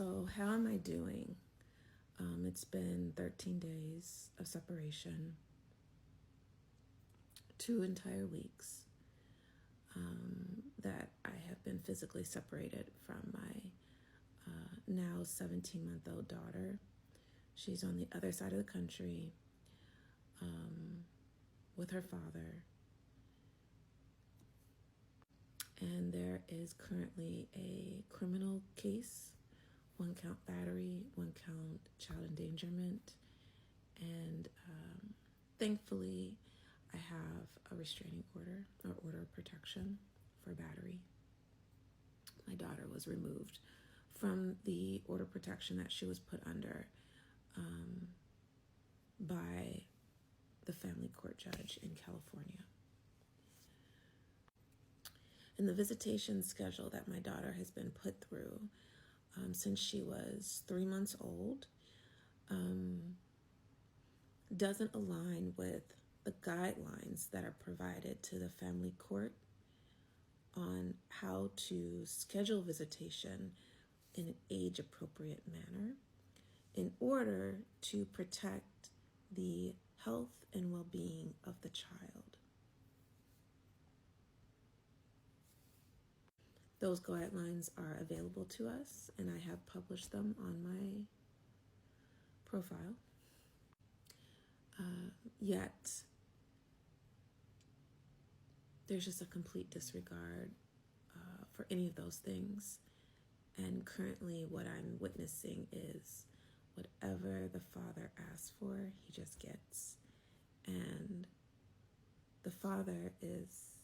So, how am I doing? It's been 13 days of separation, 2 entire weeks that I have been physically separated from my now 17-month-old daughter. She's on the other side of the country with her father. And there is currently a criminal case, 1 count battery, 1 count child endangerment, and thankfully I have a restraining order or order of protection for battery. My daughter was removed from the order of protection that she was put under by the family court judge in California. And the visitation schedule that my daughter has been put through since she was 3 months old doesn't align with the guidelines that are provided to the family court on how to schedule visitation in an age-appropriate manner in order to protect the health and well-being of the child. Those guidelines are available to us, and I have published them on my profile. Yet, there's just a complete disregard for any of those things. And currently what I'm witnessing is whatever the father asks for, he just gets. And the father is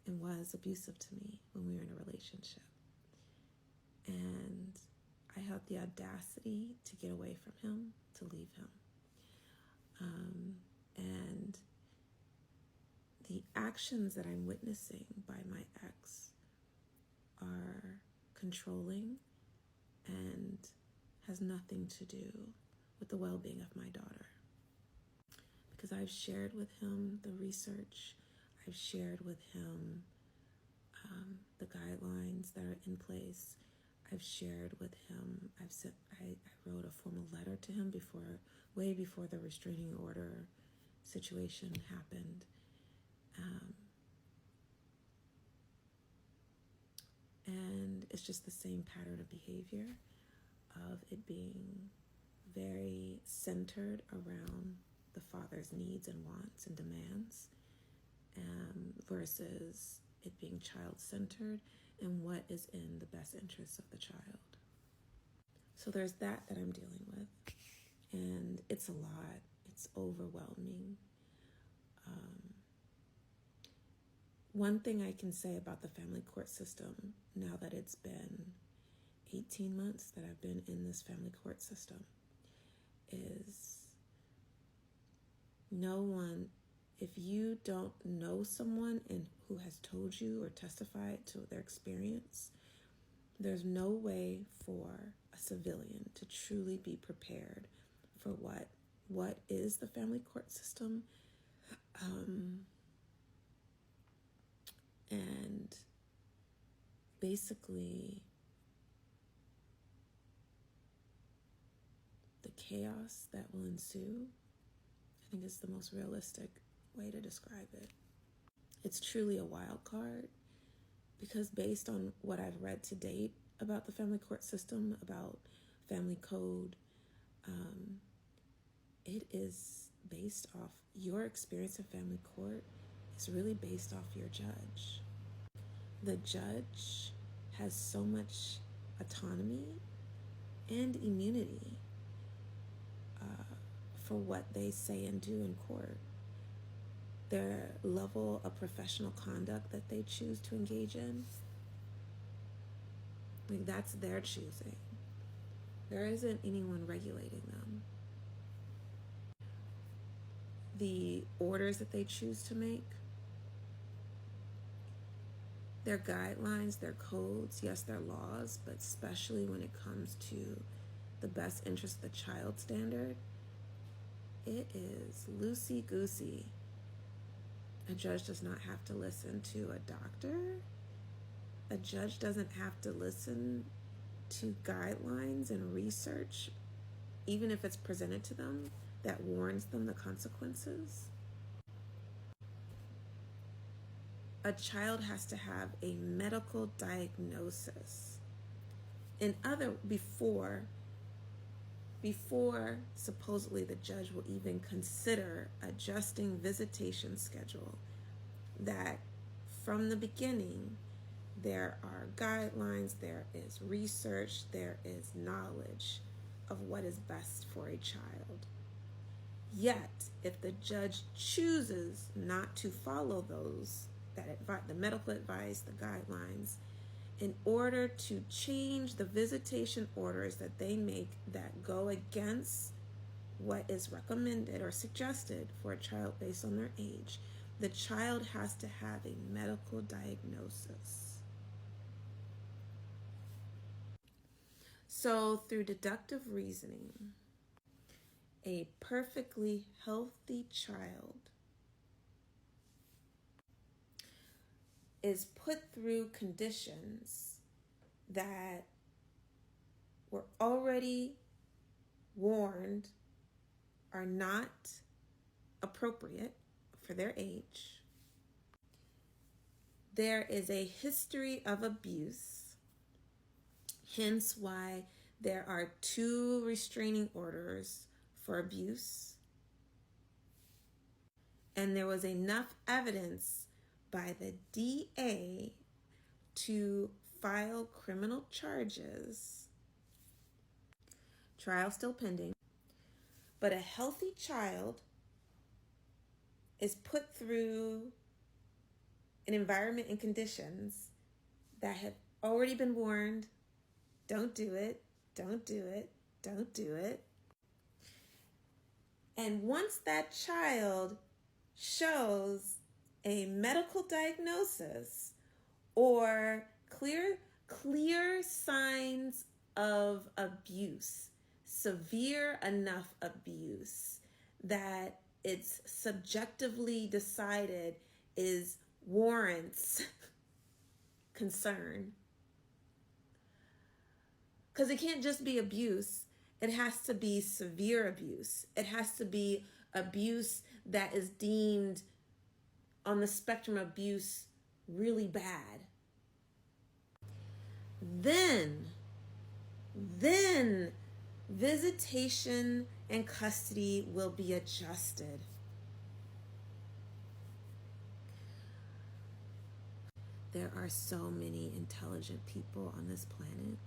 and was abusive to me when we were in a relationship. And I had the audacity to get away from him, to leave him. And the actions that I'm witnessing by my ex are controlling and has nothing to do with the well-being of my daughter. Because I've shared with him the research, I've shared with him the guidelines that are in place. I've shared with him, I wrote a formal letter to him way before the restraining order situation happened. And it's just the same pattern of behavior of it being very centered around the father's needs and wants and demands versus it being child-centered and what is in the best interests of the child. So there's that I'm dealing with. And it's a lot. It's overwhelming. One thing I can say about the family court system, now that it's been 18 months that I've been in this family court system, is no one, if you don't know someone and who has told you or testified to their experience, there's no way for a civilian to truly be prepared for what is the family court system, and basically the chaos that will ensue. I think is the most realistic way to describe it. It's truly a wild card because based on what I've read to date about the family court system, about family code, it is based off your experience of family court. It's really based off your judge. The judge has so much autonomy and immunity for what they say and do in court. Their level of professional conduct that they choose to engage in, like that's their choosing. There isn't anyone regulating them. The orders that they choose to make, their guidelines, their codes, yes, their laws, but especially when it comes to the best interest of the child standard, it is loosey-goosey. A judge does not have to listen to a doctor. A judge doesn't have to listen to guidelines and research, even if it's presented to them, that warns them the consequences. A child has to have a medical diagnosis. Before supposedly the judge will even consider adjusting visitation schedule, that from the beginning there are guidelines, there is research, there is knowledge of what is best for a child. Yet, if the judge chooses not to follow the medical advice, the guidelines, in order to change the visitation orders that they make that go against what is recommended or suggested for a child based on their age, the child has to have a medical diagnosis. So, through deductive reasoning, a perfectly healthy child is put through conditions that were already warned are not appropriate for their age. There is a history of abuse, hence why there are 2 restraining orders for abuse. And there was enough evidence by the DA to file criminal charges. Trial still pending. But a healthy child is put through an environment and conditions that have already been warned, don't do it, don't do it, don't do it. And once that child shows a medical diagnosis or clear signs of abuse, severe enough abuse that it's subjectively decided warrants concern. Because it can't just be abuse. It has to be severe abuse. It has to be abuse that is deemed on the spectrum of abuse really bad. Then visitation and custody will be adjusted. There are so many intelligent people on this planet.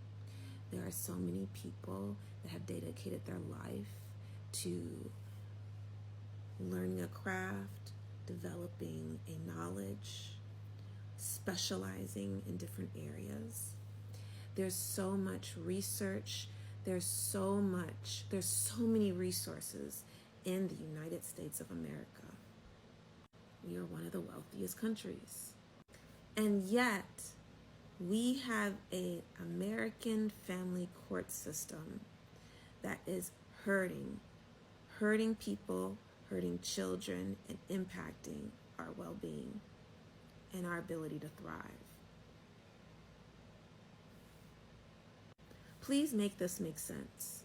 There are so many people that have dedicated their life to learning a craft, developing a knowledge, specializing in different areas. There's so much research. There's so many resources in the United States of America. We are one of the wealthiest countries. And yet, we have an American family court system that is hurting people, hurting children, and impacting our well-being and our ability to thrive. Please make this make sense.